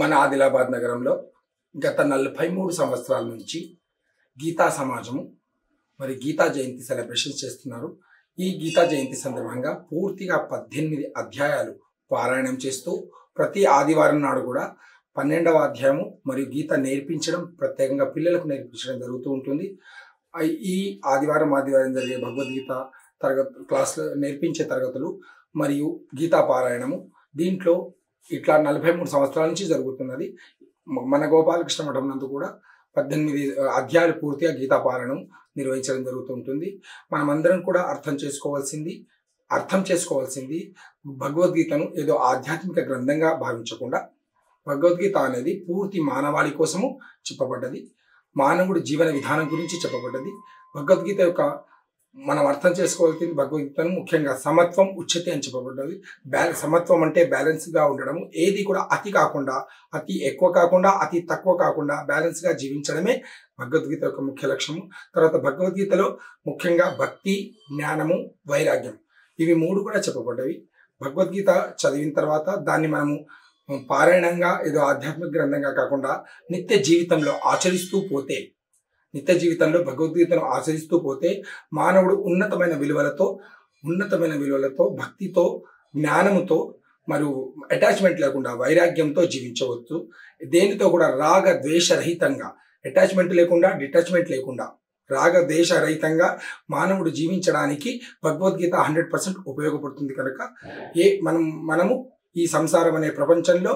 మన ఆదిలాబాద్ నగరంలో గత 43 సంవత్సరాల నుంచి గీతా సమాజము మరి గీతా జయంతి సెలబ్రేషన్ చేస్తున్నారు. ఈ గీతా జయంతి సందర్భంగా పూర్తిగా 18 అధ్యాయాలు పారాయణం చేస్తూ ప్రతి ఆదివారం నాడు కూడా 12వ అధ్యాయము మరియు గీత నేర్పించడం, ప్రత్యేకంగా పిల్లలకు నేర్పించడం జరుగుతూ ఉంటుంది. ఈ ఆదివారం జరిగే భగవద్గీత క్లాసులు నేర్పించే తరగతులు మరియు గీతా పారాయణము దీంట్లో ఇట్లా 43 సంవత్సరాల నుంచి జరుగుతున్నది. మన గోపాలకృష్ణ మఠం నందు కూడా 18 అధ్యాయాలు పూర్తిగా గీతా పారాయణం నిర్వహించడం జరుగుతుంటుంది. మనమందరం కూడా అర్థం చేసుకోవాల్సింది భగవద్గీతను ఏదో ఆధ్యాత్మిక గ్రంథంగా భావించకుండా, భగవద్గీత అనేది పూర్తి మానవాళి కోసము చెప్పబడ్డది. మానవుడి జీవన విధానం గురించి చెప్పబడ్డది. భగవద్గీత యొక్క మనం అర్థం చేసుకోవాల్సింది భగవద్గీతను ముఖ్యంగా సమత్వం ఉచ్యతే అని చెప్పబడ్డది. సమత్వం అంటే బ్యాలెన్స్గా ఉండడం, ఏది కూడా అతి కాకుండా, అతి ఎక్కువ కాకుండా, అతి తక్కువ కాకుండా బ్యాలెన్స్గా జీవించడమే భగవద్గీత యొక్క ముఖ్య లక్ష్యము. తర్వాత భగవద్గీతలో ముఖ్యంగా భక్తి, జ్ఞానము, వైరాగ్యం ఇవి 3 కూడా చెప్పబడ్డవి. భగవద్గీత చదివిన తర్వాత దాన్ని మనము పారాయణంగా ఏదో ఆధ్యాత్మిక గ్రంథంగా కాకుండా నిత్య జీవితంలో భగవద్గీతను ఆచరిస్తూ పోతే మానవుడు ఉన్నతమైన విలువలతో భక్తితో, జ్ఞానముతో మరియు అటాచ్మెంట్ లేకుండా వైరాగ్యంతో జీవించవచ్చు. దేనితో కూడా రాగ ద్వేష రహితంగా, అటాచ్మెంట్ లేకుండా, డిటాచ్మెంట్ లేకుండా రాగ ద్వేష రహితంగా మానవుడు జీవించడానికి భగవద్గీత 100% ఉపయోగపడుతుంది. కనుక మనము ఈ సంసారం అనే ప్రపంచంలో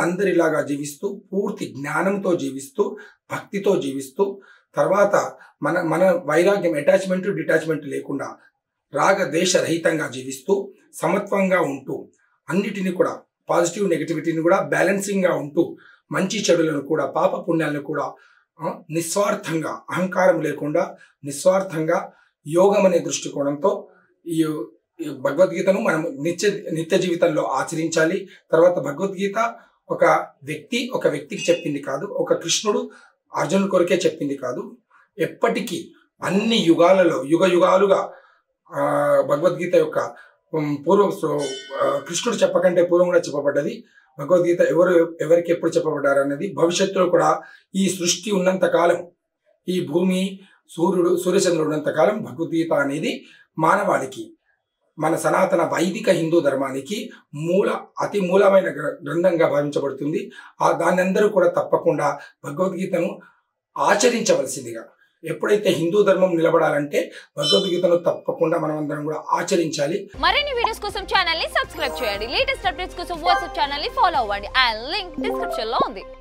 అందరిలాగా జీవిస్తూ, పూర్తి జ్ఞానంతో జీవిస్తూ, భక్తితో జీవిస్తూ, తర్వాత మన వైరాగ్యం, అటాచ్మెంట్, డిటాచ్మెంట్ లేకుండా రాగ ద్వేష రహితంగా జీవిస్తూ, సమత్వంగా ఉంటూ, అన్నిటిని కూడా పాజిటివ్ నెగటివిటీని కూడా బ్యాలెన్సింగ్గా ఉంటూ, మంచి చెడులను కూడా, పాప పుణ్యాలను కూడా నిస్వార్థంగా, అహంకారం లేకుండా నిస్వార్థంగా యోగం అనే దృష్టికోణంతో ఈ భగవద్గీతను మనం నిత్య జీవితంలో ఆచరించాలి. తర్వాత భగవద్గీత ఒక వ్యక్తికి చెప్పింది కాదు, ఒక కృష్ణుడు అర్జునుడి కొరకే చెప్పింది కాదు. ఎప్పటికీ అన్ని యుగాలలో యుగాలుగా భగవద్గీత యొక్క కృష్ణుడు చెప్పకంటే పూర్వం కూడా చెప్పబడ్డది. భగవద్గీత ఎవరికి ఎప్పుడు చెప్పబడ్డారు అనేది భవిష్యత్తులో కూడా ఈ సృష్టి ఉన్నంత కాలం, ఈ భూమి, సూర్యచంద్రుడు ఉన్నంత కాలం భగవద్గీత అనేది మానవాళికి, మన సనాతన వైదిక హిందూ ధర్మానికి అతి మూలమైన గ్రంథంగా భావించబడుతుంది. దాన్ని అందరూ కూడా తప్పకుండా భగవద్గీతను ఆచరించవలసిందిగా, ఎప్పుడైతే హిందూ ధర్మం నిలబడాలంటే భగవద్గీతను తప్పకుండా మనం అందరం కూడా ఆచరించాలి. మరిన్ని వీడియోస్ కోసం ఛానల్ ని సబ్స్క్రైబ్ చేయండి. లేటెస్ట్ అప్డేట్స్ కోసం వాట్సాప్ ఛానల్ ని ఫాలో అవ్వండి. ఆ లింక్ డిస్క్రిప్షన్ లో ఉంది.